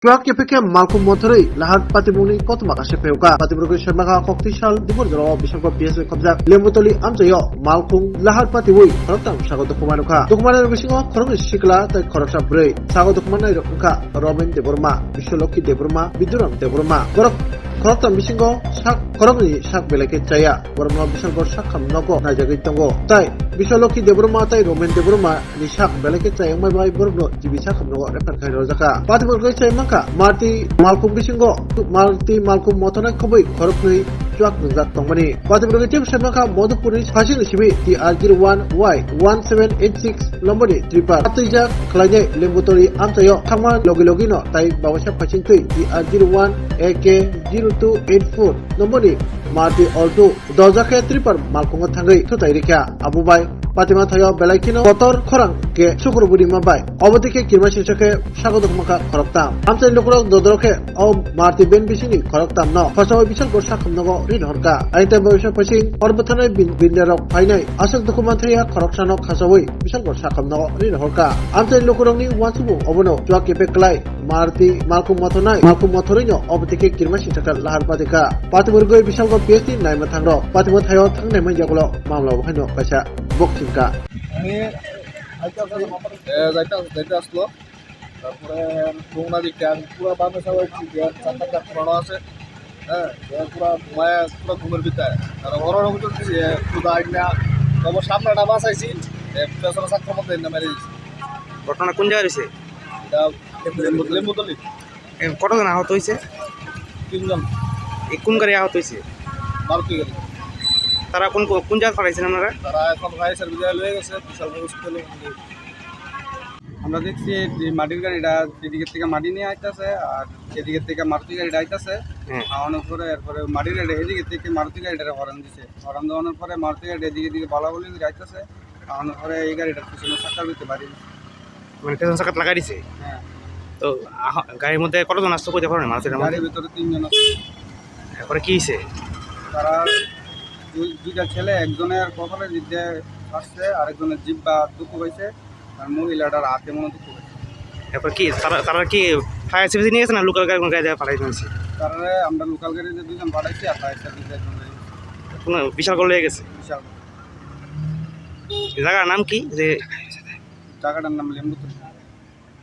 Tuak YPK Malcolm Motori lahat patibuni kot makasih PUK patiburu sermaka koktisal dibur jero bisangko biasa kabjak lembutoli amjayo Malcolm lahat patibui korotang sago dokumanuka dokumanan bisingo korong sikla tai koroksa brei sago dokumanai rokka Robin Deborma Bisoloki Deborma Biduram Deborma koroktam bisingo sak korongni sak beleke caya borno bisangko sak kamnogo najagi tongo tai Bisoloki Deborma tai Robin Deborma ni sak beleke caya mai bai borno jibisa kamnogo refer kai rojaka patiburu caya Marti Malcolm bisingo Marti Malcolm motona koboi korupni cuak nungjak tongmani patiburu tim semaka modupuri hasil sibi TR01Y1786 lomboni tripar atija klanye lembutori amtayo thangma logi no tai bawasa pachintui TR01AK0284 lomboni Marti Aldo dojake tripar Malcolm thangai thutai rikya abubai Patima Thayo Belaikino Kotor Korang ke Sukurbudi Mabai Obotike Kirmashisake Shagodok Maka Koroktam Amtai Lukurok Dodroke O Marti Ben Bisini Koroktam no Fasawa Bisal Gorsakam Nogo Rin Horka Aita Bawisa Pasin Orbatana Binderok Painai Asal Dokumentria Koroksano Kasawi Bisal Gorsakam Nogo Rin Horka Amtai Lukurok ni Wansubu Obono Tuak Kepeklai Marti Malcolm Motonai Malcolm Motorino Obotike Kirmashisake Lahar Patika Patiburgoi Bisal Go PST Naima Thangro Patima Thayo Thang Naima Jagulo Mamla Bahino Kaisa Bokcingka আমি যাইতে আসলো তারপরে বংলা দিকটা পুরো বামে সবাই চারটা পুরানো আছে হ্যাঁ পুরা মায়া পুরো ঘুমের ভিতরে আর ওরা চলতেছে খুদা আইনা তবে সামনেটা বাঁচাইছি পেছনে চাকর মধ্যে মেরে দিচ্ছি ঘটনা কোন জায়গায় হয়েছে? এটা লেম্বুতলি কতজন আহত হয়েছে? 3 জন। এই কোন গাড়ি আহত হয়েছে? মারুতি গাড়ি। তারা কোন কোন জায়গায় পাঠাইছেন আপনারা? তারা এখন ফায়ার সার্ভিসে লয়ে গেছে বিশাল হসপিটালে। আমরা দেখছি মাটির গাড়িটা এদিকে থেকে মাটি নিয়ে আইতেছে আর এদিকে থেকে মারুতি গাড়িটা আইতেছে খাওয়ানোর পরে এরপরে মাটির গাড়ি এদিকে থেকে মারুতি গাড়িটা হরান দিছে হরান দেওয়ানোর পরে মারুতি গাড়ি এদিকে দিকে বলাবলি করে আইতেছে খাওয়ানোর পরে এই গাড়িটার পিছনে চাকা দিতে পারি মানে পেছন চাকাত লাগাই দিছে। হ্যাঁ তো গাড়ির মধ্যে কতজন আসতো কইতে পারেন? মারুতির মধ্যে গাড়ির ভিতরে 3 জন আছে। এরপরে কি হয়েছে? তারা দুইটা ছেলে একজনের কপালে জিভে আসছে আরেকজনের জিভা দুঃখ হয়েছে আর মহিলাটার হাতে মনে দুঃখ হয়েছে। এরপর কি তারা কি ফায়ার সার্ভিস নিয়ে গেছে না লোকাল গাড়ি কোন গাড়ি পাঠাইছে? তারা আমরা লোকাল গাড়িতে 2 জন পাঠাইছি আর ফায়ার সার্ভিসে একজন কোনো বিশাল করে লেগে গেছে। বিশাল জায়গার নাম কি? যে জায়গাটার নাম লেম্বুতলি।